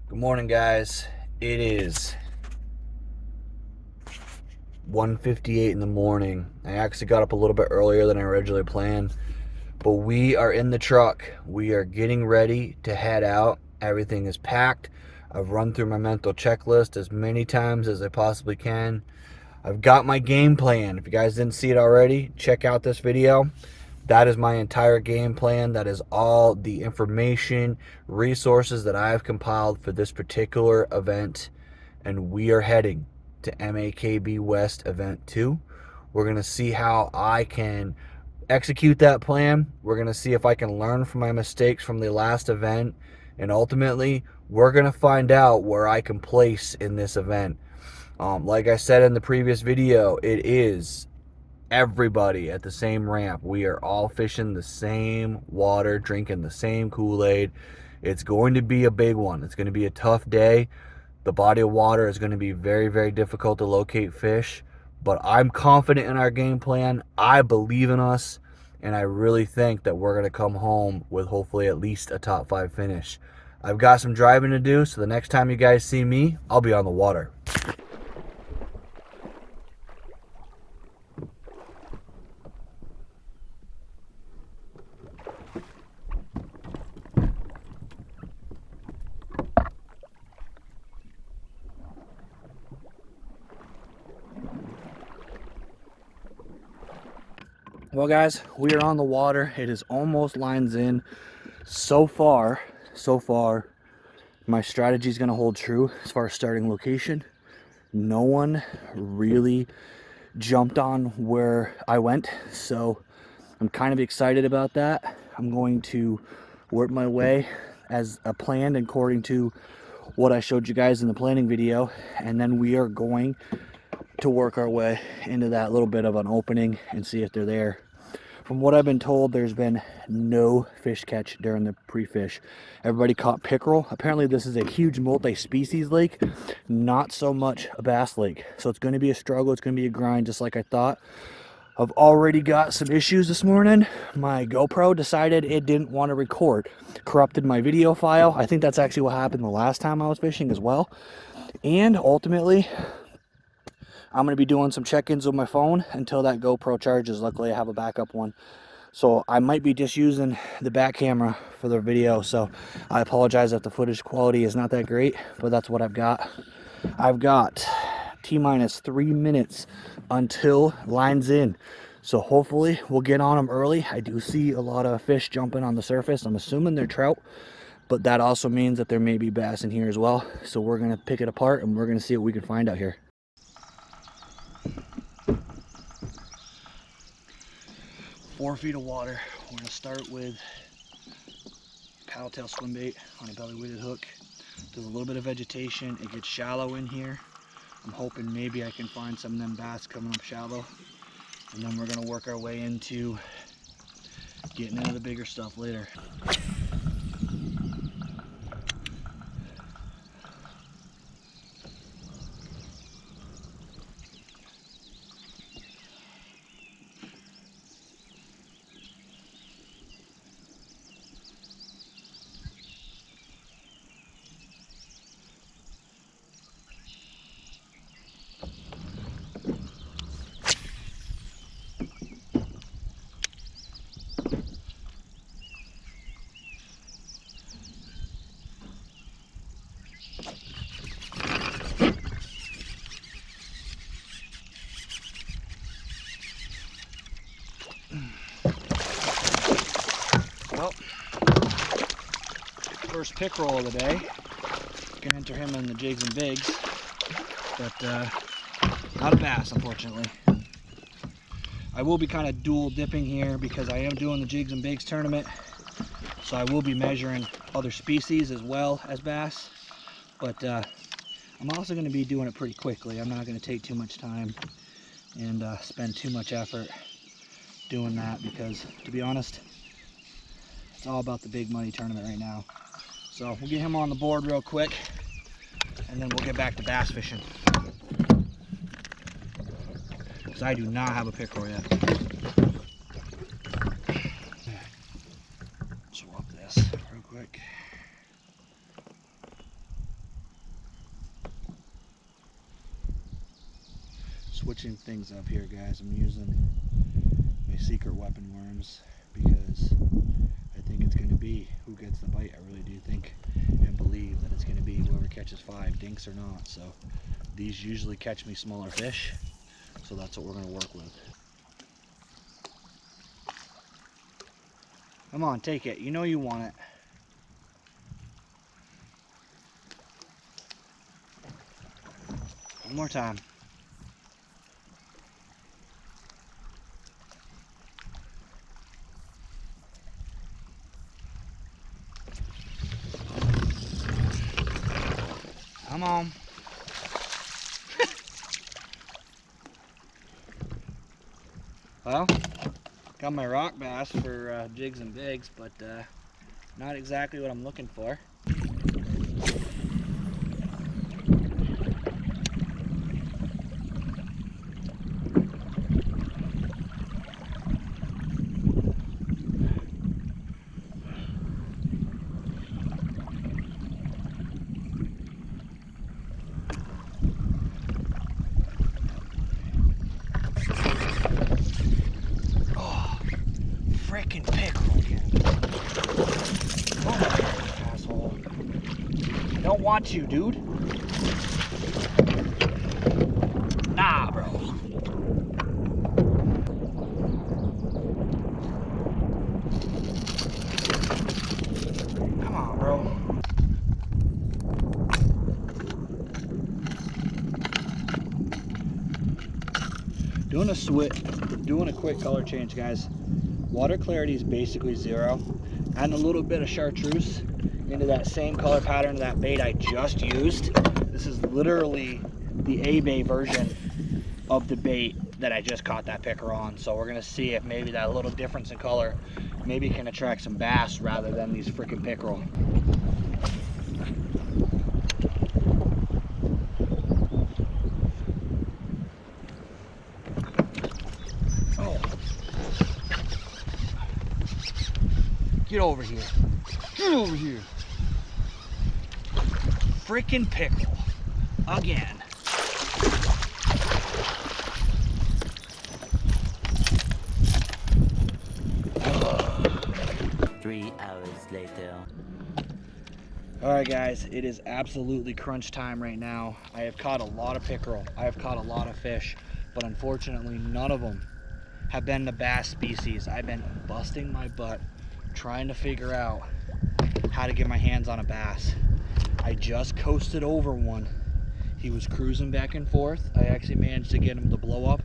Good morning, guys. It is 1:58 in the morning. I actually got up a little bit earlier than I originally planned, but we are in the truck. We are getting ready to head out. Everything is packed. I've run through my mental checklist as many times as I possibly can. I've got my game plan. If you guys didn't see it already, check out this video. That is my entire game plan. That is all the information, resources that I have compiled for this particular event. And we are heading to MAKB West Event 2. We're going to see how I can execute that plan. We're going to see if I can learn from my mistakes from the last event. And ultimately, we're going to find out where I can place in this event. Like I said in the previous video, it is everybody at the same ramp. We are all fishing the same water, drinking the same Kool-Aid. It's going to be a big one. It's going to be a tough day. The body of water is going to be very, very difficult to locate fish, but I'm confident in our game plan. I believe in us, and I really think that we're going to come home with hopefully at least a top 5 finish. I've got some driving to do, so the next time you guys see me, I'll be on the water. Well, guys, we are on the water. It is almost lines in. So far, my strategy is going to hold true as far as starting location. No one really jumped on where I went, so I'm kind of excited about that. I'm going to work my way as a plan according to what I showed you guys in the planning video, and then we are going to work our way into that little bit of an opening and see if they're there. From what I've been told, there's been no fish catch during the pre-fish. Everybody caught pickerel. Apparently this is a huge multi-species lake, not so much a bass lake. So it's going to be a struggle. It's going to be a grind, just like I thought. I've already got some issues this morning. My GoPro decided it didn't want to record. Corrupted my video file. I think that's actually what happened the last time I was fishing as well. And ultimately, I'm going to be doing some check-ins with my phone until that GoPro charges. Luckily, I have a backup one. So I might be just using the back camera for the video. So I apologize if the footage quality is not that great, but that's what I've got. I've got T-minus 3 minutes until lines in. So hopefully we'll get on them early. I do see a lot of fish jumping on the surface. I'm assuming they're trout, but that also means that there may be bass in here as well. So we're going to pick it apart and we're going to see what we can find out here. 4 feet of water. We're going to start with paddle tail swim bait on a belly weighted hook. There's a little bit of vegetation. It gets shallow in here. I'm hoping maybe I can find some of them bass coming up shallow. And then we're going to work our way into getting into the bigger stuff later. Well, first pickerel of the day. Can enter him in the jigs and bigs, but not a bass, unfortunately. I will be kind of dual dipping here because I am doing the jigs and bigs tournament, so I will be measuring other species as well as bass, but I'm also going to be doing it pretty quickly. I'm not going to take too much time and spend too much effort doing that because, to be honest, it's all about the big money tournament right now. So we'll get him on the board real quick and then we'll get back to bass fishing. Because I do not have a pickerel yet. Swap this real quick. switching things up here, guys. I'm using my secret weapon worms because I think it's going to be who gets the bite. I really do think and believe that it's going to be whoever catches 5, dinks or not. So these usually catch me smaller fish, so that's what we're going to work with. Come on, take it. You know you want it. One more time. Come on. Well, got my rock bass for jigs and bigs, but not exactly what I'm looking for. Frickin' pickerel again. Oh, asshole. I don't want you, dude. Nah, bro. Come on, bro. Doing a quick color change, guys. Water clarity is basically 0. Adding a little bit of chartreuse into that same color pattern of that bait I just used. This is literally the A-bait version of the bait that I just caught that pickerel on. So we're gonna see if maybe that little difference in color maybe can attract some bass rather than these freaking pickerel. Get over here. Get over here. Freaking pickerel. Again. Ugh. 3 hours later. Alright guys, it is absolutely crunch time right now. I have caught a lot of pickerel. I have caught a lot of fish, but unfortunately none of them have been the bass species. I've been busting my butt trying to figure out how to get my hands on a bass. I just coasted over one. He was cruising back and forth. I actually managed to get him to blow up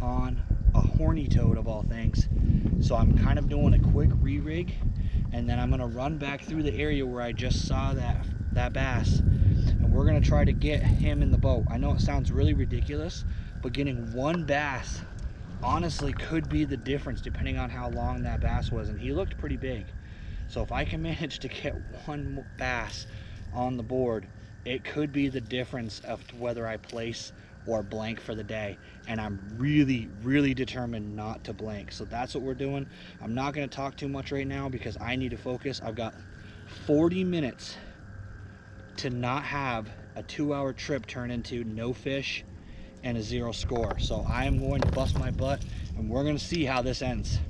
on a horny toad of all things. So I'm kind of doing a quick re-rig, and then I'm gonna run back through the area where I just saw that bass, and we're gonna try to get him in the boat. I know it sounds really ridiculous, but getting one bass honestly could be the difference depending on how long that bass was, and he looked pretty big. So if I can manage to get one bass on the board, it could be the difference of whether I place or blank for the day, and I'm really determined not to blank. So that's what we're doing. I'm not going to talk too much right now because I need to focus. I've got 40 minutes to not have a 2-hour trip turn into no fish and a 0 score. So I am going to bust my butt, and we're going to see how this ends.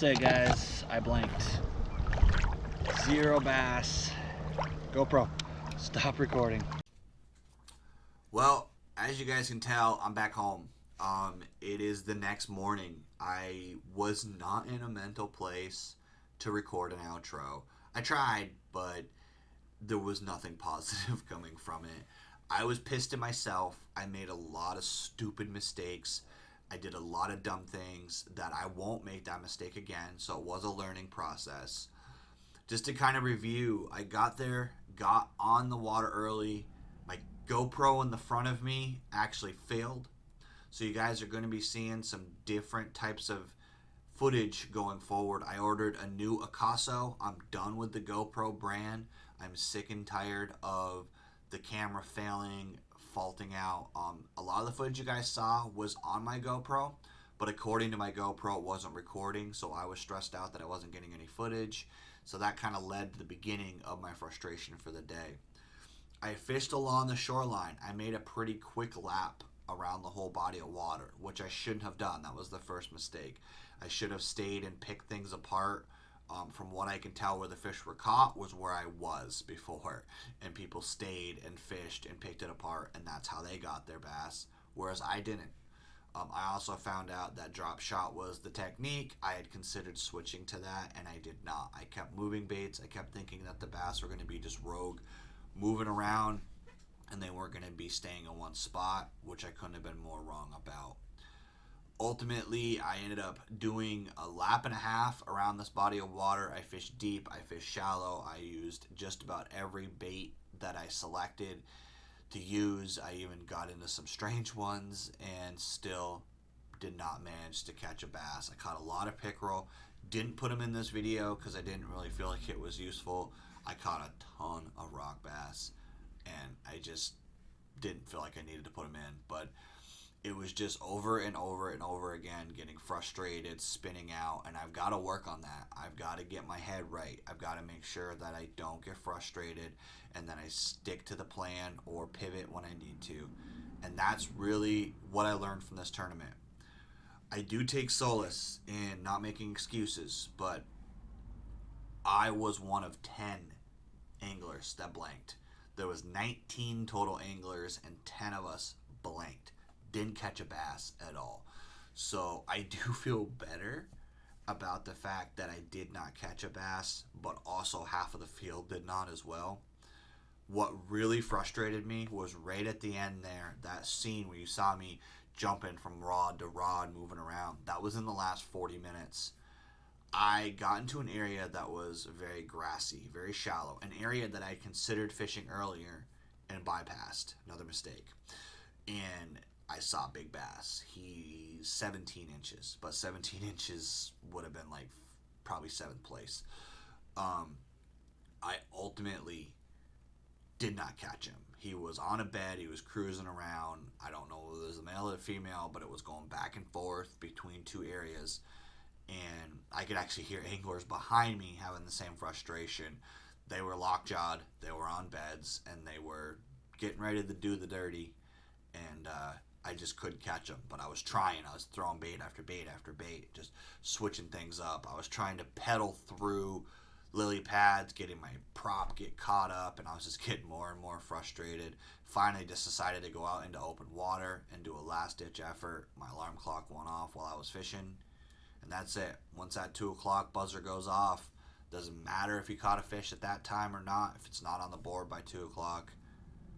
That's it, guys. I blanked. 0 bass. GoPro, stop recording. Well, as you guys can tell, I'm back home. It is the next morning. I was not in a mental place to record an outro. I tried, but there was nothing positive coming from it. I was pissed at myself. I made a lot of stupid mistakes. I did a lot of dumb things that I won't make that mistake again, so it was a learning process. Just to kind of review, I got there, got on the water early. My GoPro in the front of me actually failed. So you guys are going to be seeing some different types of footage going forward. I ordered a new Akaso. I'm done with the GoPro brand. I'm sick and tired of the camera failing, faulting out. A lot of the footage you guys saw was on my GoPro, but according to my GoPro, it wasn't recording, so I was stressed out that I wasn't getting any footage. So that kind of led to the beginning of my frustration for the day. I fished along the shoreline. I made a pretty quick lap around the whole body of water, which I shouldn't have done. That was the first mistake. I should have stayed and picked things apart. From what I can tell, where the fish were caught was where I was before, and people stayed and fished and picked it apart, and that's how they got their bass, whereas I didn't. I also found out that drop shot was the technique. I had considered switching to that, and I did not. I kept moving baits. I kept thinking that the bass were going to be just rogue, moving around, and they weren't going to be staying in one spot, which I couldn't have been more wrong about. Ultimately, I ended up doing a lap and a half around this body of water. I fished deep, I fished shallow, I used just about every bait that I selected to use. I even got into some strange ones and still did not manage to catch a bass. I caught a lot of pickerel, didn't put them in this video because I didn't really feel like it was useful. I caught a ton of rock bass, and I just didn't feel like I needed to put them in, but it was just over and over and over again getting frustrated, spinning out, and I've got to work on that. I've got to get my head right. I've got to make sure that I don't get frustrated and that I stick to the plan or pivot when I need to. And that's really what I learned from this tournament. I do take solace in not making excuses, but I was one of 10 anglers that blanked. There was 19 total anglers and 10 of us blanked. Didn't catch a bass at all. So I do feel better about the fact that I did not catch a bass, but also half of the field did not as well. What really frustrated me was right at the end there, that scene where you saw me jumping from rod to rod, moving around. That was in the last 40 minutes. I got into an area that was very grassy, very shallow, an area that I considered fishing earlier and bypassed. Another mistake. And I saw big bass. He's 17 inches, but 17 inches would have been like probably 7th place. I ultimately did not catch him. He was on a bed. He was cruising around. I don't know whether it was a male or a female, but it was going back and forth between two areas. And I could actually hear anglers behind me having the same frustration. They were lockjawed. They were on beds, and they were getting ready to do the dirty. And I just couldn't catch them, but I was trying. I was throwing bait after bait after bait, just switching things up. I was trying to pedal through lily pads, getting my prop get caught up, and I was just getting more and more frustrated. Finally just decided to go out into open water and do a last-ditch effort. My alarm clock went off while I was fishing, and that's it. Once that 2 o'clock buzzer goes off, doesn't matter if you caught a fish at that time or not. If it's not on the board by 2 o'clock,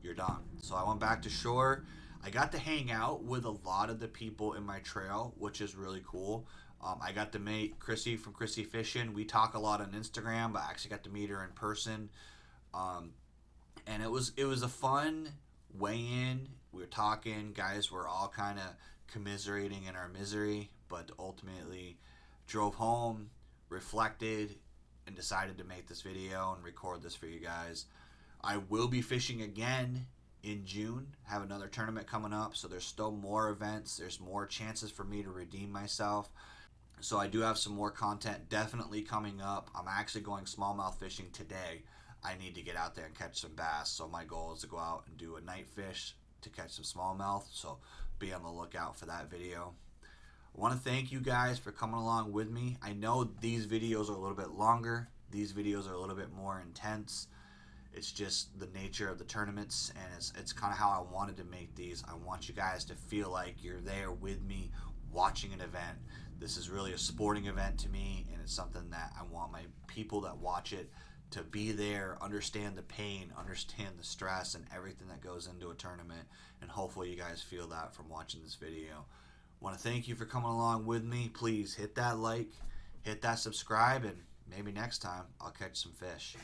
you're done. So I went back to shore. I got to hang out with a lot of the people in my trail, which is really cool. I got to meet Chrissy from Chrissy Fishing. We talk a lot on Instagram, but I actually got to meet her in person. And it was a fun weigh-in. We were talking. Guys were all kind of commiserating in our misery, but ultimately drove home, reflected, and decided to make this video and record this for you guys. I will be fishing again in June, have another tournament coming up, so there's still more events, there's more chances for me to redeem myself. So I do have some more content definitely coming up. I'm actually going smallmouth fishing today. I need to get out there and catch some bass, so my goal is to go out and do a night fish to catch some smallmouth, so be on the lookout for that video. I want to thank you guys for coming along with me. I know these videos are a little bit longer. These videos are a little bit more intense. It's just the nature of the tournaments, and it's kind of how I wanted to make these. I want you guys to feel like you're there with me watching an event. This is really a sporting event to me, and it's something that I want my people that watch it to be there, understand the pain, understand the stress, and everything that goes into a tournament. And hopefully you guys feel that from watching this video. I want to thank you for coming along with me. Please hit that like, hit that subscribe, and maybe next time I'll catch some fish.